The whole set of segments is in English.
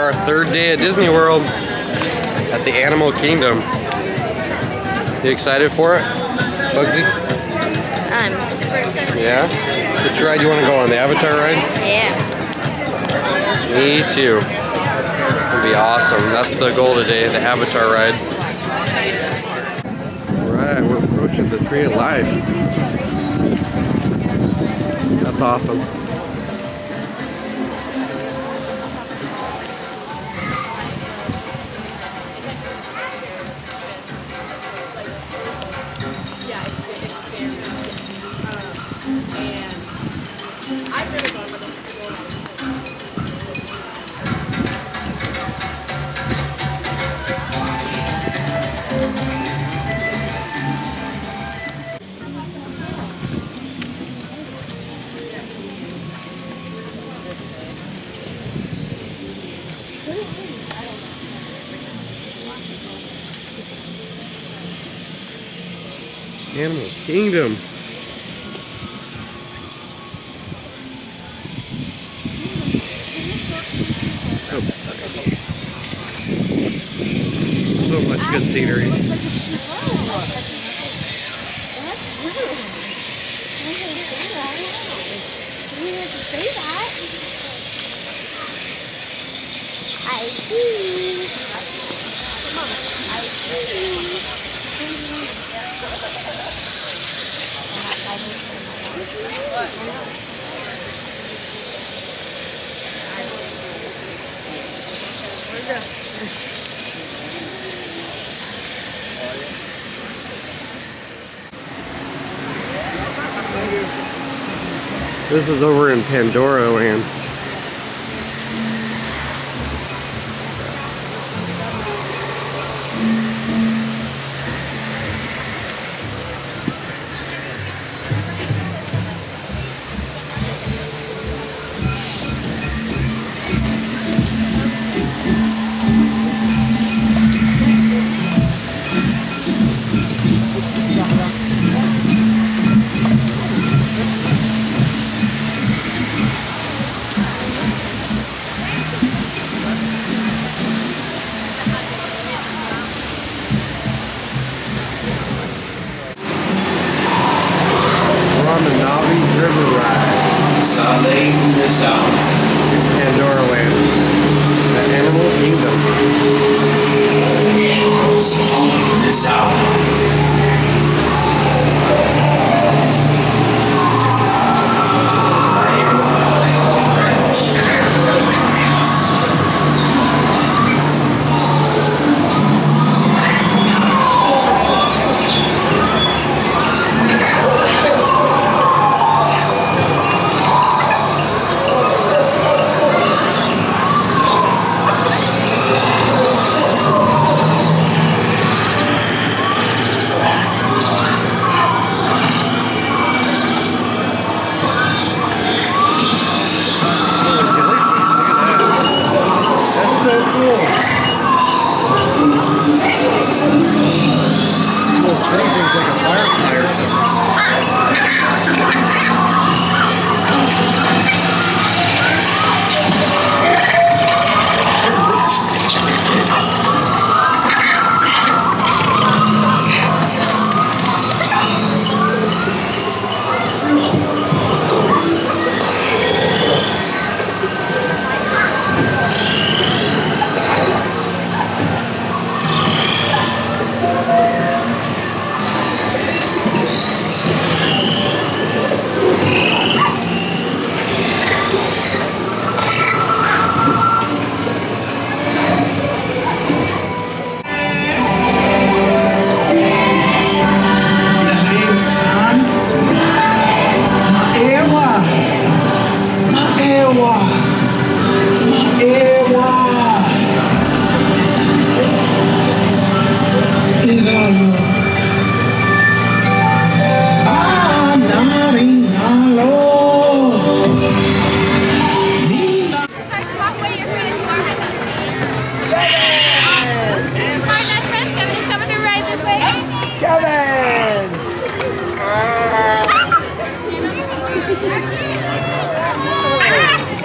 our third day at Disney World at the Animal Kingdom. You excited for it, Bugsy? I'm super excited. Yeah? Which ride do you want to go on? The Avatar ride? Yeah. Me too. It'll be awesome. That's the goal today, the Avatar ride. Alright, we're approaching the Tree of Life. That's awesome. Animal Kingdom. Oh. So much good scenery. This is over in Pandora Land. Pandora Land, the Animal Kingdom.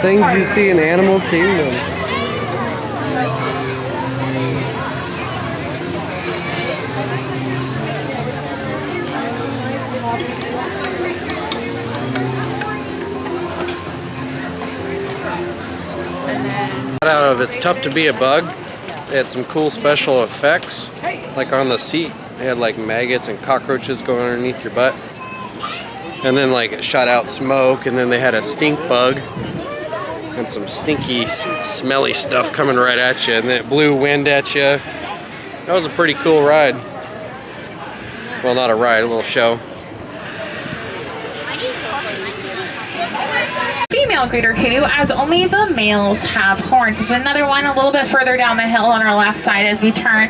Things you see in Animal Kingdom. of It's Tough to Be a Bug. They had some cool special effects, like on the seat. They had like maggots and cockroaches going underneath your butt. And then like it shot out smoke, and then they had a stink bug and some stinky, smelly stuff coming right at you, and then it blew wind at you. That was a pretty cool ride. Well, not a ride, a little show. Female greater kudu, as only the males have horns. There's another one a little bit further down the hill on our left side as we turn.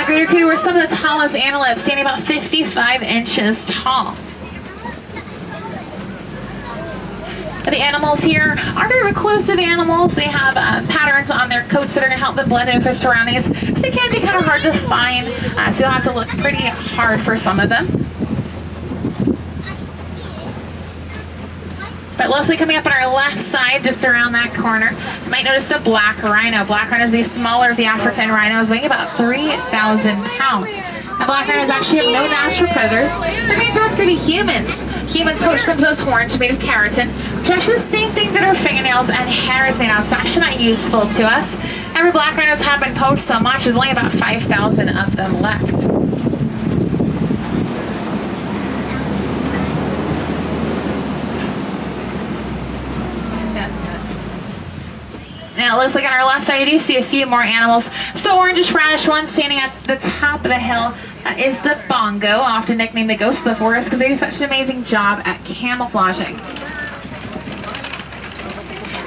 Greater kudu are some of the tallest antelopes, standing about 55 inches tall. The animals here are very reclusive animals. They have patterns on their coats that are going to help them blend in with their surroundings. So they can be kind of hard to find, so you'll have to look pretty hard for some of them. But Leslie, coming up on our left side, just around that corner, you might notice the black rhino. Black rhino is the smaller of the African rhinos, weighing about 3,000 pounds. And black rhinos actually have no natural predators. Their main threats could be humans. Humans poach them for those horns made of keratin, which are actually the same thing that our fingernails and hair is made of. So actually not useful to us. Every black rhinos have been poached so much, there's only about 5,000 of them left. Now it looks like on our left side you do see a few more animals. So the orangish brownish one standing at the top of the hill is the bongo, often nicknamed the ghost of the forest because they do such an amazing job at camouflaging.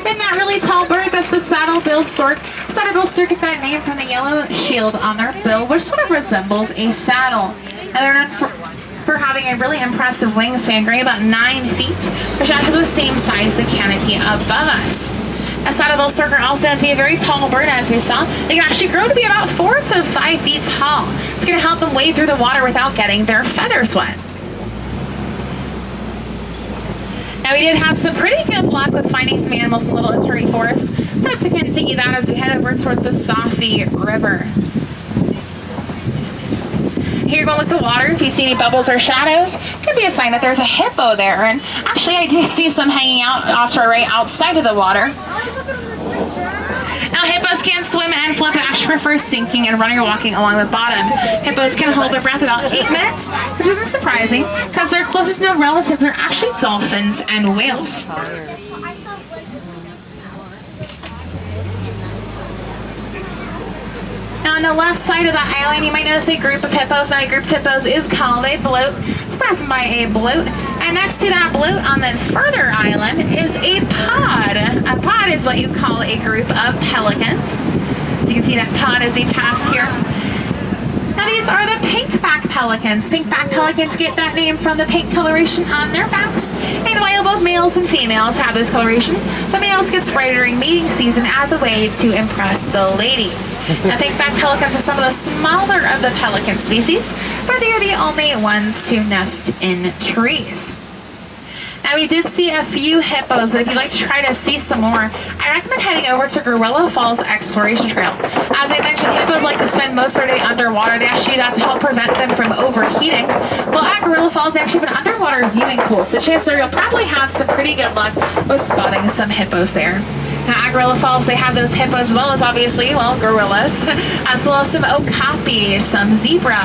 Then that really tall bird, that's the saddle-billed stork. Saddle-billed stork get that name from the yellow shield on their bill, which sort of resembles a saddle. And they're known for having a really impressive wingspan, growing about 9 feet, which is actually the same size as the canopy above us. A saddle-billed stork also has to be a very tall bird, as we saw. They can actually grow to be about 4 to 5 feet tall. It's going to help them wade through the water without getting their feathers wet. Now we did have some pretty good luck with finding some animals in the Little Ituri Forest. So to continue that as we head over towards the Safi River. Here you're going to look at the water. If you see any bubbles or shadows, it could be a sign that there's a hippo there. And actually I do see some hanging out off to our right outside of the water. Now hippos can swim and float, but actually prefer sinking and running or walking along the bottom. Hippos can hold their breath about 8 minutes, which isn't surprising because their closest known relatives are actually dolphins and whales. Now on the left side of that island, you might notice a group of hippos. Now a group of hippos is called a bloat. It's passed by a bloat. And next to that bloat on the further island is a pod. A pod is what you call a group of pelicans. So you can see that pod as we pass here. Now these are the pink-back pelicans. Pink-back pelicans get that name from the pink coloration on their backs. And while both males and females have this coloration, the males get brighter during mating season as a way to impress the ladies. Now pink-back pelicans are some of the smaller of the pelican species, but they are the only ones to nest in trees. Now we did see a few hippos, but if you'd like to try to see some more, I recommend heading over to Gorilla Falls Exploration Trail. As I mentioned, hippos like to spend most of their day underwater. They actually do that to help prevent them from overheating. Well, at Gorilla Falls, they actually have an underwater viewing pool, so chances are you'll probably have some pretty good luck with spotting some hippos there. Now, at Gorilla Falls, they have those hippos as well as, obviously, well, gorillas, as well as some okapi, some zebra,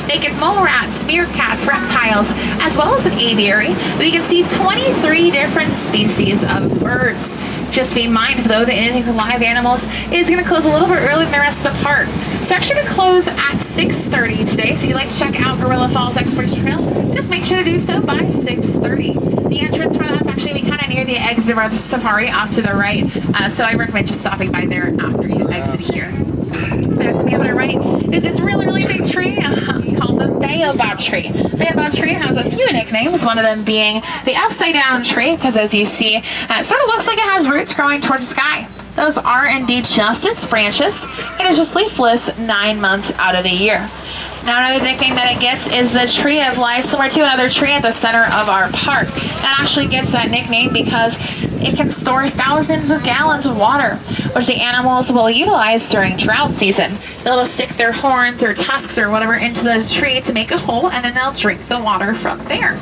naked mole rats, meerkats, reptiles, as well as an aviary. We can see 23 different species of birds. Just be mindful, though, that anything with live animals is going to close a little bit earlier than the rest of the park. It's actually going to close at 6:30 today, so if you'd like to check out Gorilla Falls Exploration Trail, just make sure to do so by 6:30. The entrance for that's actually kind of near the exit of our safari off to the right, so I recommend just stopping by there after you exit here. Back to me on the right, this really, really big tree called the baobab tree. Baobab tree has a few nicknames, one of them being the upside down tree, because as you see, it sort of looks like it has roots growing towards the sky. Those are indeed just its branches. It is just leafless 9 months out of the year. Now another nickname that it gets is the tree of life, similar to another tree at the center of our park. That actually gets that nickname because it can store thousands of gallons of water, which the animals will utilize during drought season. They'll stick their horns or tusks or whatever into the tree to make a hole, and then they'll drink the water from there.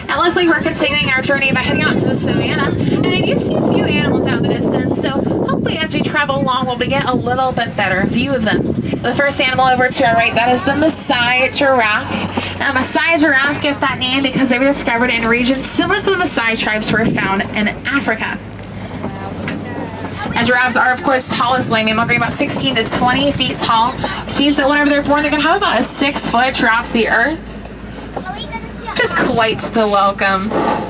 Now lastly, we're continuing our journey by heading out to the savannah, and I do see a few animals out in the distance, so hopefully as we travel along, we'll get a little bit better view of them. The first animal over to our right, that is the Maasai giraffe. Now, Maasai giraffe get that name because they were discovered in regions similar to the Maasai tribes were found in Africa. And giraffes are, of course, tallest land mammal, about 16 to 20 feet tall, which means that whenever they're born, they're going to have about a 6-foot drop to the earth. Just quite the welcome. Are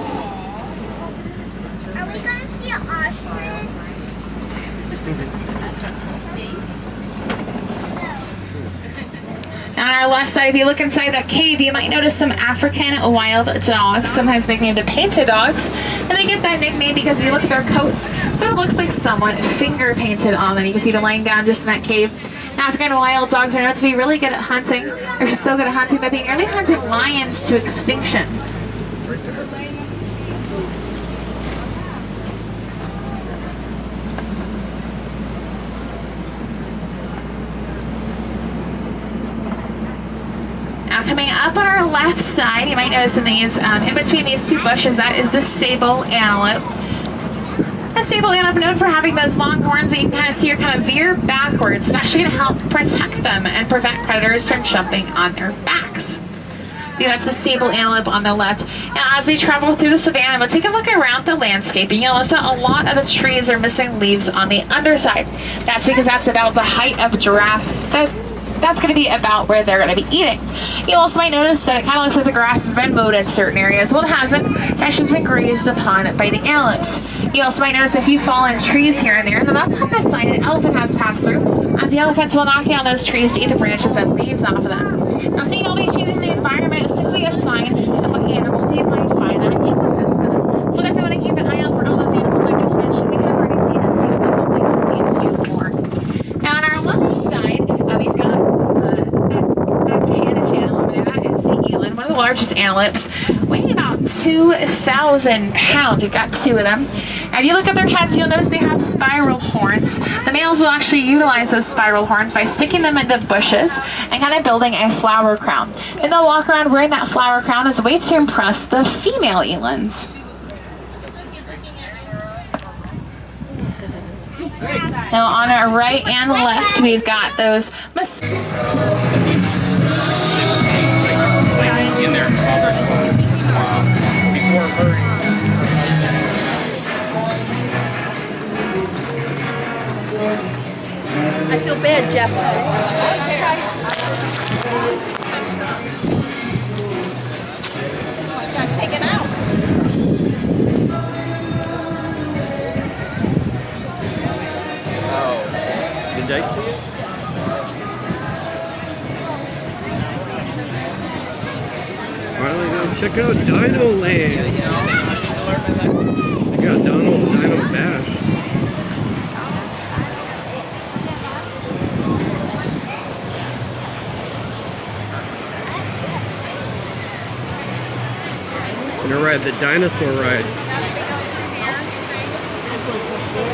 we going to see an ostrich? Now on our left side, if you look inside that cave, you might notice some African wild dogs, sometimes nicknamed the painted dogs. And they get that nickname because if you look at their coats, sort of looks like someone finger painted on them. You can see them laying down just in that cave. African wild dogs are known to be really good at hunting. They're so good at hunting that they nearly hunted lions to extinction. Now coming up on our left side, you might notice in these, in between these two bushes, that is the sable antelope. A sable antelope known for having those long horns that you can kind of see are kind of veer backwards. It's actually going to help protect them and prevent predators from jumping on their backs. That's the sable antelope on the left. Now as we travel through the savannah, we'll take a look around the landscape, and you'll notice that a lot of the trees are missing leaves on the underside. That's because that's about the height of giraffes. That's going to be about where they're going to be eating. You also might notice that it kind of looks like the grass has been mowed in certain areas. Well, it hasn't. It's actually been grazed upon by the antelopes. You also might notice a few fallen trees here and there. Now that's not the sign an elephant has passed through, as the elephants will knock down those trees to eat the branches and leaves off of them. Now seeing all these changes in the environment is simply a sign of what animals you might find in an ecosystem. So if you want to keep an eye out for all those animals I just mentioned, we have already seen a few, but hopefully we'll see a few more. Now on our left side, we've got one of the largest antelopes, weighing about 2,000 pounds. We've got two of them. Now, if you look at their heads, you'll notice they have spiral horns. The males will actually utilize those spiral horns by sticking them into bushes and kind of building a flower crown. And they'll walk around wearing that flower crown as a way to impress the female elands. Now, on our right and left, we've got those in there before hurry. I feel bad, Jeff. Got taken out. Oh. Did they see it? Finally gonna check out Dino Land. They got Dino Bash. Gonna ride the dinosaur ride.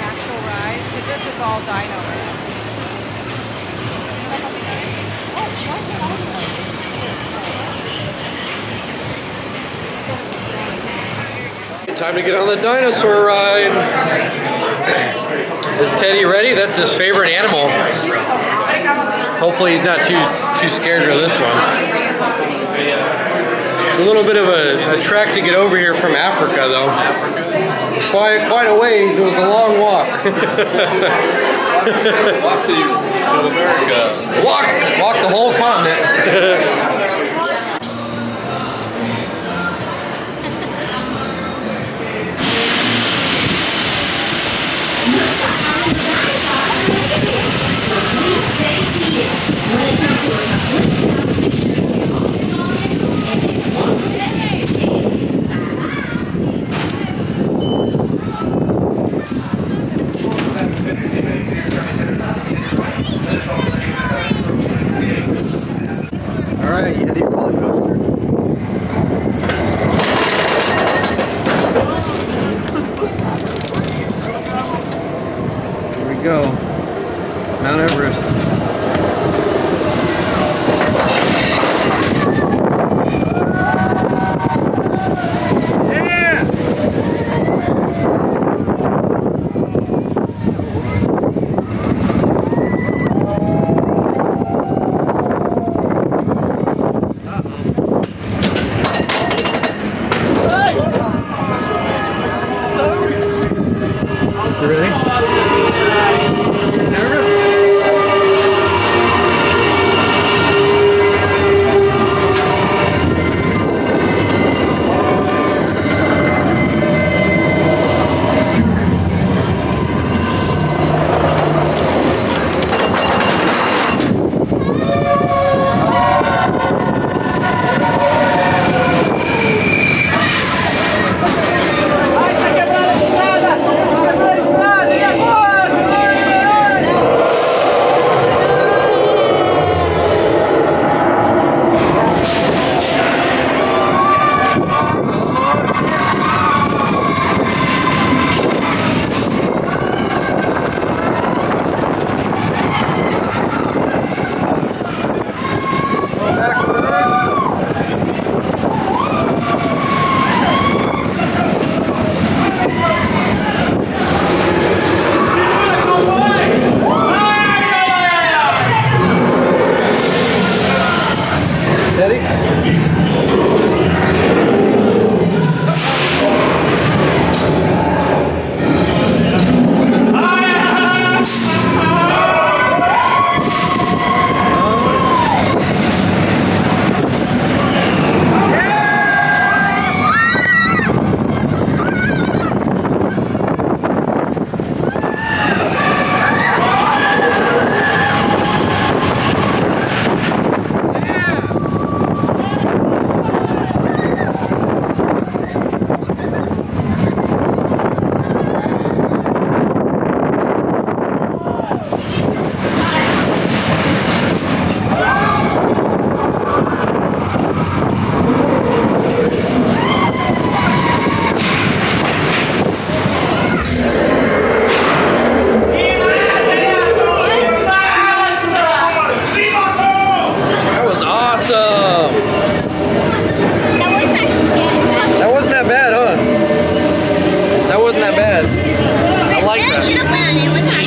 Actual ride, because this is all dino. Time to get on the dinosaur ride. Is Teddy ready? That's his favorite animal. Hopefully he's not too scared of this one. A little bit of a trek to get over here from Africa, though. Quite a ways. It was a long walk. Walk to America. Walk the whole continent.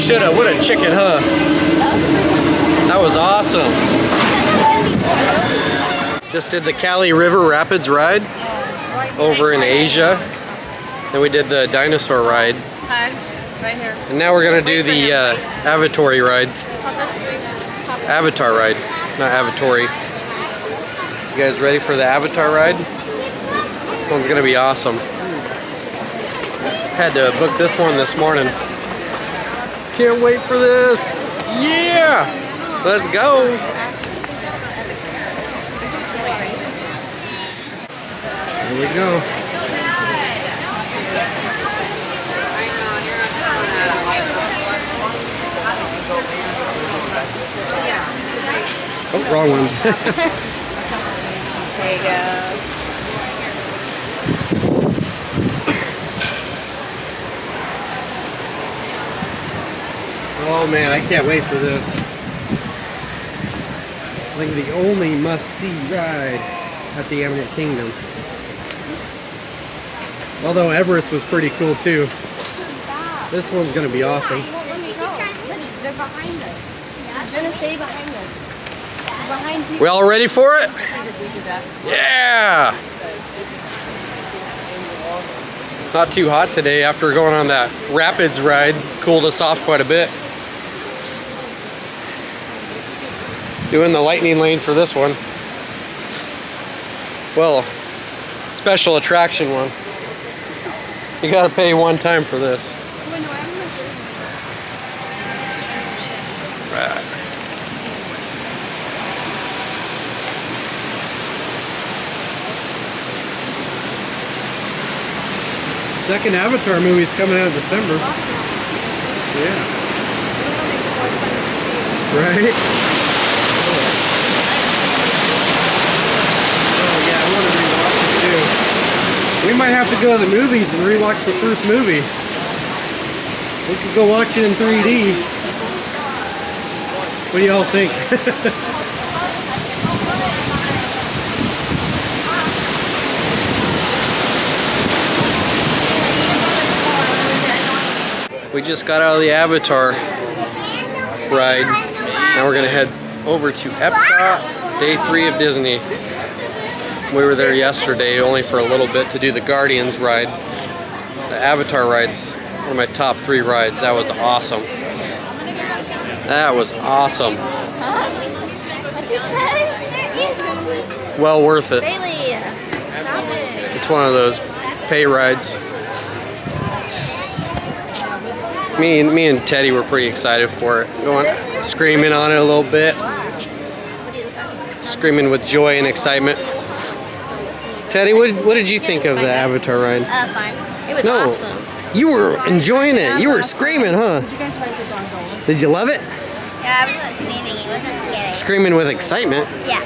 shoulda. What a chicken, huh? That was awesome. Just did the Cali River Rapids ride over in Asia. Then we did the dinosaur ride. Right here. And now we're gonna do the Avatar ride. Avatar ride, not Avatar. You guys ready for the Avatar ride? This one's gonna be awesome. Had to book this one this morning. Can't wait for this. Yeah! Let's go. Here we go. Oh, wrong one. There you go. Oh man, I can't wait for this. I think the only must-see ride at the Animal Kingdom. Although Everest was pretty cool too. This one's gonna be awesome. They're behind us. They're gonna stay behind us. Behind people. We all ready for it? Yeah! Not too hot today after going on that Rapids ride. Cooled us off quite a bit. Doing the lightning lane for this one. Well, special attraction one. You gotta pay one time for this. Right. Second Avatar movie's coming out in December. Yeah. Right? Oh yeah, I want to rewatch it too. We might have to go to the movies and rewatch the first movie. We could go watch it in 3D. What do y'all think? We just got out of the Avatar ride. Now we're gonna head over to Epcot, day 3 of Disney. We were there yesterday only for a little bit to do the Guardians ride. The Avatar ride's one of my top 3 rides. That was awesome. That was awesome. Huh? What'd you say? Well worth it. Bailey, stop it. It's one of those pay rides. Me and Teddy were pretty excited for it. Going screaming on it a little bit. Screaming with joy and excitement. Teddy, what did you think of the Avatar ride? Fine. It was awesome. You were enjoying it. You were screaming, huh? Did you love it? Yeah, I wasn't screaming. It wasn't scary. Screaming with excitement. Yeah.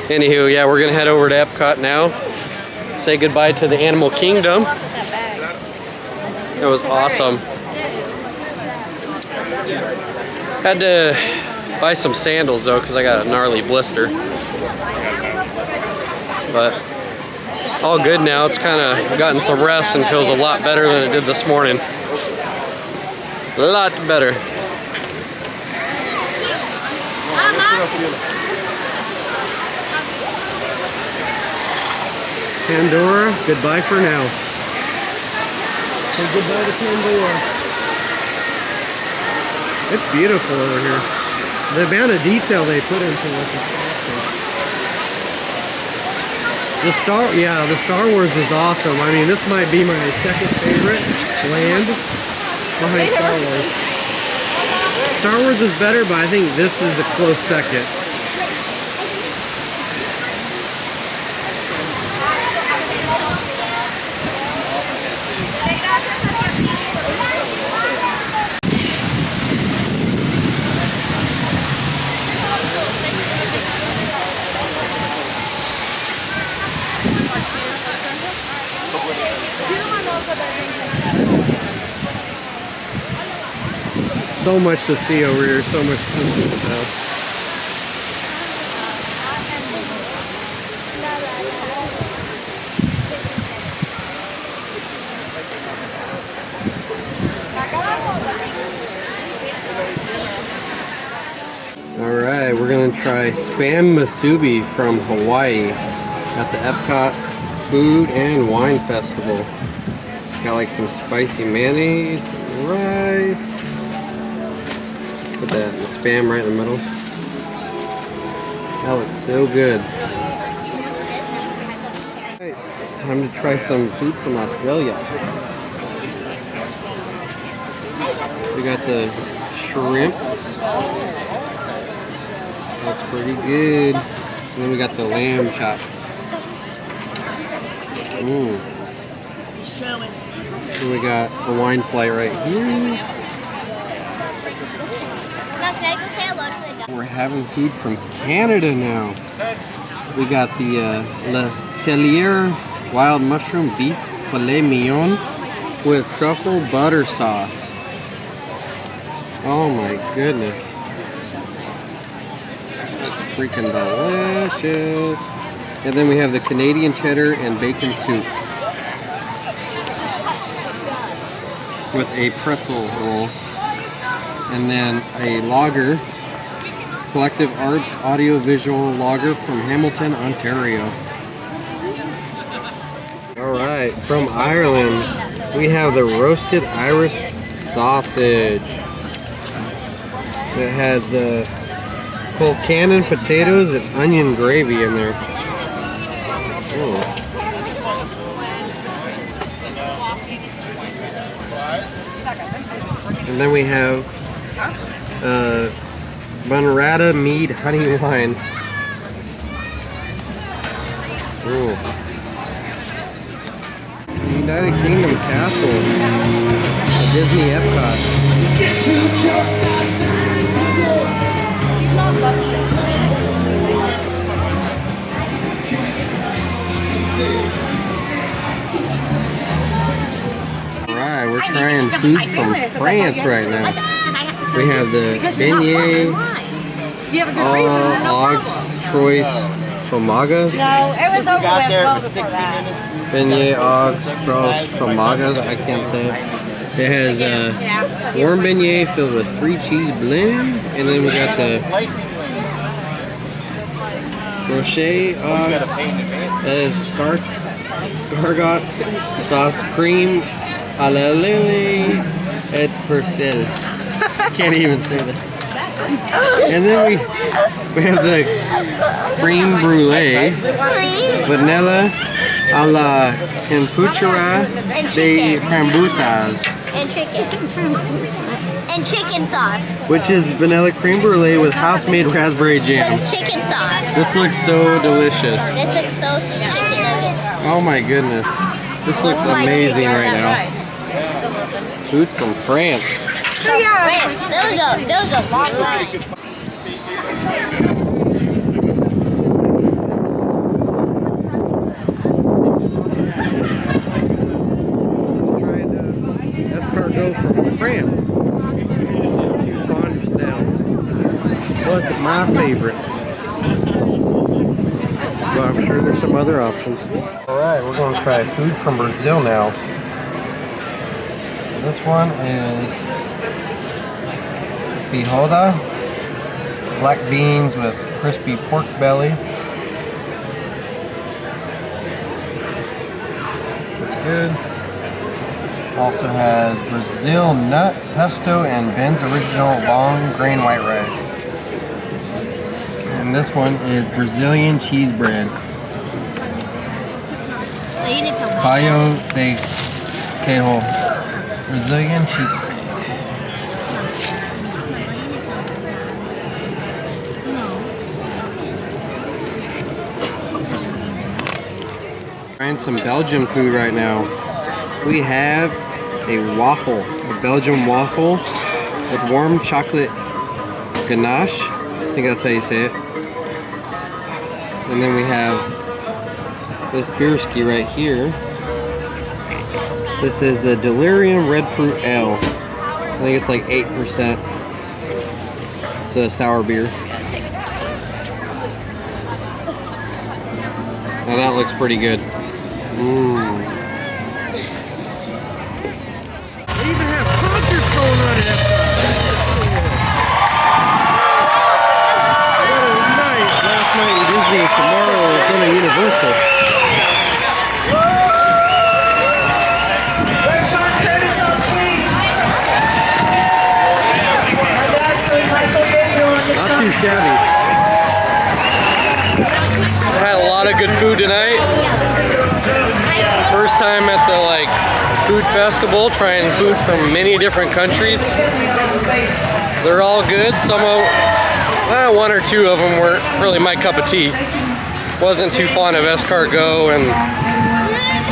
Anywho, yeah, we're gonna head over to Epcot now. Say goodbye to the Animal Kingdom. It was awesome. Had to buy some sandals though, because I got a gnarly blister. But all good now. It's kind of gotten some rest and feels a lot better than it did this morning. A lot better. Pandora, goodbye for now. Say goodbye to Pandora. It's beautiful over here. The amount of detail they put into it is awesome. The Star Wars is awesome. I mean, this might be my second favorite land behind Star Wars. Star Wars is better, but I think this is a close second. So much to see over here, so much cool stuff. Alright, we're gonna try Spam Musubi from Hawaii at the Epcot Food and Wine Festival. Got like some spicy mayonnaise, some rice. Put the Spam right in the middle. That looks so good. Alright, time to try some food from Australia. We got the shrimp. That's pretty good. And then we got the lamb chop. Ooh. And we got a wine flight right here. We're having food from Canada now. We got the Le Cellier wild mushroom beef filet mignon with truffle butter sauce. Oh my goodness. That's freaking delicious. And then we have the Canadian cheddar and bacon soup with a pretzel roll. And then a lager, Collective Arts Audiovisual Lager from Hamilton, Ontario. Alright, from Ireland, we have the roasted Irish sausage. It has Colcannon potatoes and onion gravy in there. Ooh. And then we have Bunratha mead honey wine. Ooh. United Kingdom Castle, Disney Epcot. Alright, we're trying food from France right now. We have the beignet, Og's Choice Fromaga. No, it was over got there well for 60 minutes. Beignet, Og's Choice Fromaga, I can't say it. It has warm beignet filled with 3 cheese blend, and then we got the Rocher Og's escargot sauce cream a la lily et persil. Can't even say that. And then we have the cream brulee, vanilla a la Campuchera de Frambousas. And chicken. And chicken sauce. Which is vanilla cream brulee with house-made raspberry jam. With chicken sauce. This looks so delicious. This looks so chicken nugget. Oh my goodness. This looks Oh my amazing chicken right now. Food from France. France. That was a long line. Escargot from France. Two fond snails. Wasn't my favorite. But I'm sure there's some other options. Alright, we're going to try food from Brazil now. This one is Feijoada, black beans with crispy pork belly. Pretty good. Also has Brazil nut, pesto, and Ben's original long grain white rice. And this one is Brazilian cheese bread. Paio de queijo. Brazilian cheese bread. Trying some Belgian food right now. We have a waffle, a Belgian waffle with warm chocolate ganache. I think that's how you say it. And then we have this beerski right here. This is the Delirium Red Fruit Ale. I think it's like 8%. It's a sour beer. Now that looks pretty good. Mmm. They even have concerts going on at Epcot. Disney, tomorrow we're going to Universal. Not too shabby. Had a lot of good food tonight. First time at the food festival, trying food from many different countries. They're all good. Some of one or two of them weren't really my cup of tea. Wasn't too fond of escargot, and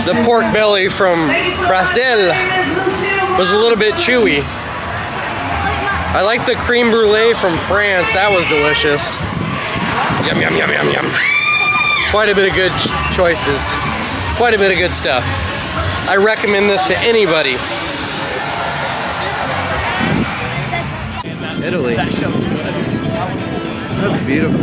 the pork belly from Brazil was a little bit chewy. I like the creme brulee from France. That was delicious. Yum, yum, yum, yum, yum. Quite a bit of good choices. Quite a bit of good stuff. I recommend this to anybody. Italy. That's beautiful.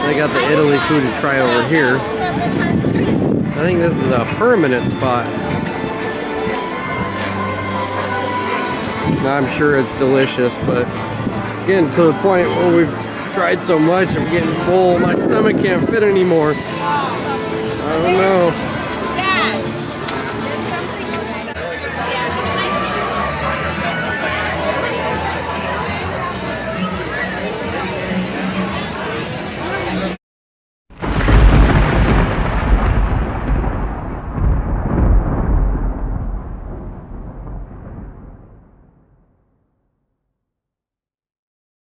They got the Italy food to try over here. I think this is a permanent spot. Now, I'm sure it's delicious, but getting to the point where we've tried so much, I'm getting full. My stomach can't fit anymore. I don't know.